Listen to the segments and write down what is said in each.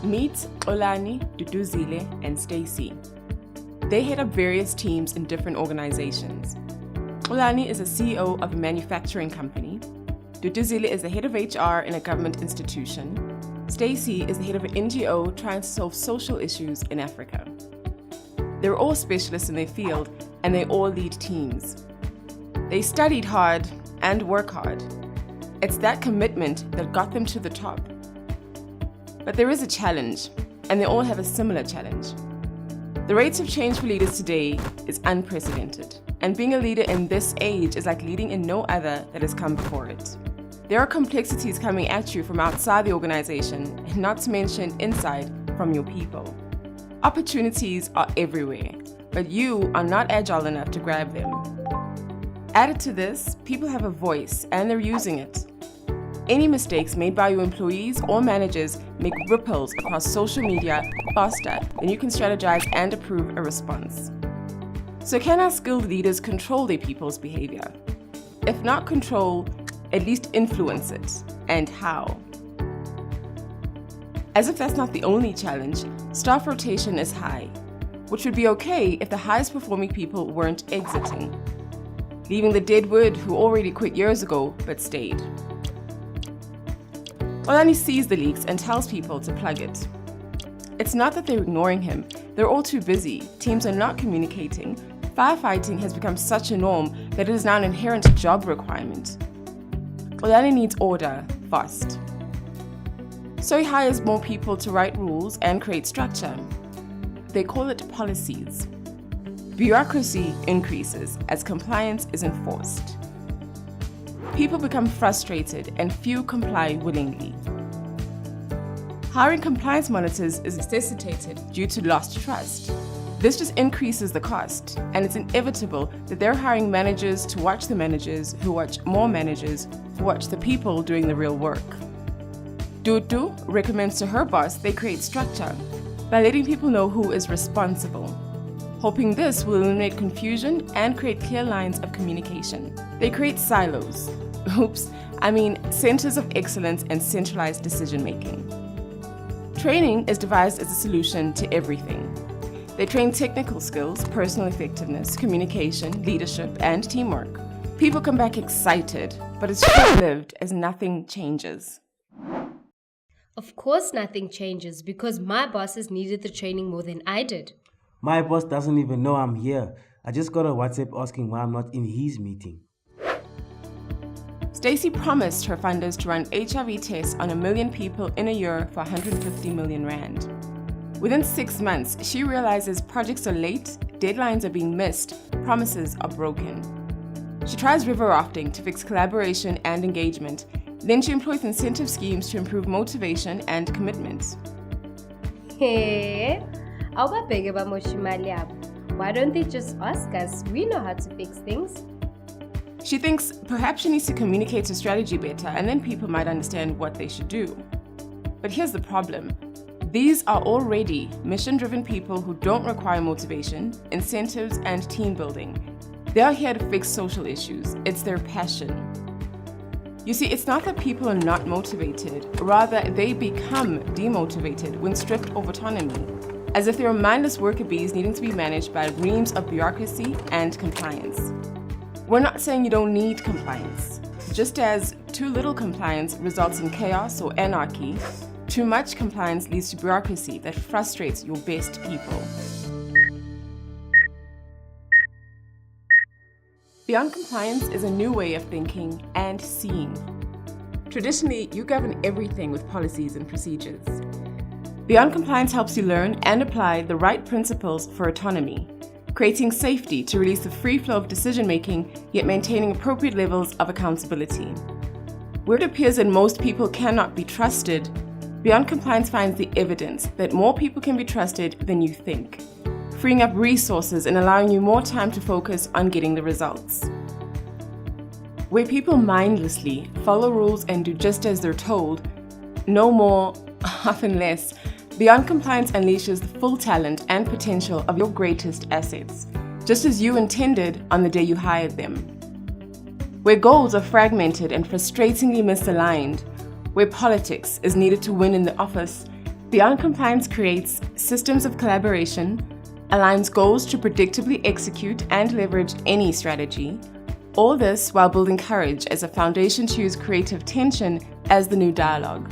Meet Xolani, Duduzile, and Stacy. They head up various teams in different organizations. Xolani is a CEO of a manufacturing company. Duduzile is the head of HR in a government institution. Stacy is the head of an NGO trying to solve social issues in Africa. They're all specialists in their field, and they all lead teams. They studied hard and work hard. It's that commitment that got them to the top. But there is a challenge, and they all have a similar challenge. The rates of change for leaders today is unprecedented, and being a leader in this age is like leading in no other that has come before it. There are complexities coming at you from outside the organization, and not to mention inside from your people. Opportunities are everywhere, but you are not agile enough to grab them. Added to this, people have a voice and they're using it. Any mistakes made by your employees or managers make ripples across social media faster than you can strategize and approve a response. So can our skilled leaders control their people's behavior? If not control, at least influence it, and how? As if that's not the only challenge, staff rotation is high, which would be okay if the highest performing people weren't exiting, leaving the deadwood who already quit years ago but stayed. Xolani sees the leaks and tells people to plug it. It's not that they're ignoring him, they're all too busy, teams are not communicating, firefighting has become such a norm that it is now an inherent job requirement. Xolani needs order, fast. So he hires more people to write rules and create structure. They call it policies. Bureaucracy increases as compliance is enforced. People become frustrated and few comply willingly. Hiring compliance monitors is necessitated due to lost trust. This just increases the cost, and it's inevitable that they're hiring managers to watch the managers who watch more managers who watch the people doing the real work. Dudu recommends to her boss they create structure by letting people know who is responsible, hoping this will eliminate confusion and create clear lines of communication. They create silos. Centers of excellence and centralized decision-making. Training is devised as a solution to everything. They train technical skills, personal effectiveness, communication, leadership, and teamwork. People come back excited, but it's short-lived as nothing changes. Of course nothing changes because my bosses needed the training more than I did. My boss doesn't even know I'm here. I just got a WhatsApp asking why I'm not in his meeting. Stacy promised her funders to run HIV tests on 1 million people in a year for 150 million rand. Within 6 months, she realizes projects are late, deadlines are being missed, promises are broken. She tries river rafting to fix collaboration and engagement. Then she employs incentive schemes to improve motivation and commitment. Hey, why don't they just ask us? We know how to fix things. She thinks perhaps she needs to communicate her strategy better and then people might understand what they should do. But here's the problem. These are already mission-driven people who don't require motivation, incentives, and team building. They are here to fix social issues. It's their passion. You see, it's not that people are not motivated, rather they become demotivated when stripped of autonomy, as if they are mindless worker bees needing to be managed by reams of bureaucracy and compliance. We're not saying you don't need compliance. Just as too little compliance results in chaos or anarchy, too much compliance leads to bureaucracy that frustrates your best people. Beyond compliance is a new way of thinking and seeing. Traditionally, you govern everything with policies and procedures. Beyond compliance helps you learn and apply the right principles for autonomy, creating safety to release the free flow of decision-making, yet maintaining appropriate levels of accountability. Where it appears that most people cannot be trusted, Beyond Compliance finds the evidence that more people can be trusted than you think, freeing up resources and allowing you more time to focus on getting the results. Where people mindlessly follow rules and do just as they're told, no more, often less, Beyond Compliance unleashes the full talent and potential of your greatest assets, just as you intended on the day you hired them. Where goals are fragmented and frustratingly misaligned, where politics is needed to win in the office, Beyond Compliance creates systems of collaboration, aligns goals to predictably execute and leverage any strategy, all this while building courage as a foundation to use creative tension as the new dialogue.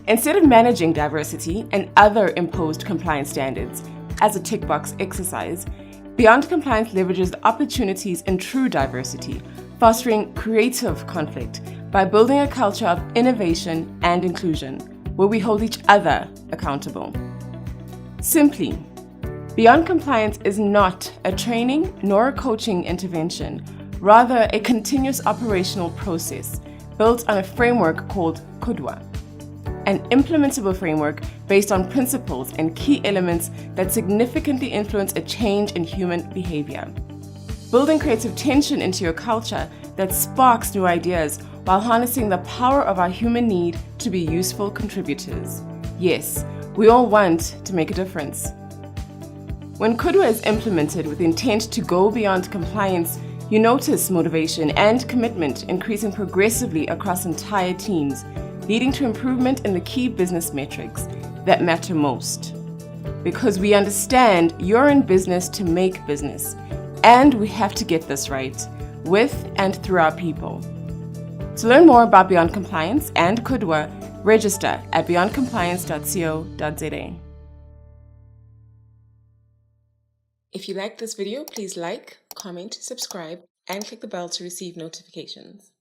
Instead of managing diversity and other imposed compliance standards as a tick box exercise, Beyond Compliance leverages the opportunities in true diversity, fostering creative conflict by building a culture of innovation and inclusion, where we hold each other accountable. Simply, Beyond Compliance is not a training nor a coaching intervention, rather a continuous operational process built on a framework called KUDWA, an implementable framework based on principles and key elements that significantly influence a change in human behavior. Building creative tension into your culture that sparks new ideas while harnessing the power of our human need to be useful contributors. Yes, we all want to make a difference. When KUDWA is implemented with intent to go beyond compliance, you notice motivation and commitment increasing progressively across entire teams, leading to improvement in the key business metrics that matter most. Because we understand you're in business to make business, and we have to get this right, with and through our people. To learn more about Beyond Compliance and KUDWA, register at beyondcompliance.co.za. If you liked this video, please like, comment, subscribe, and click the bell to receive notifications.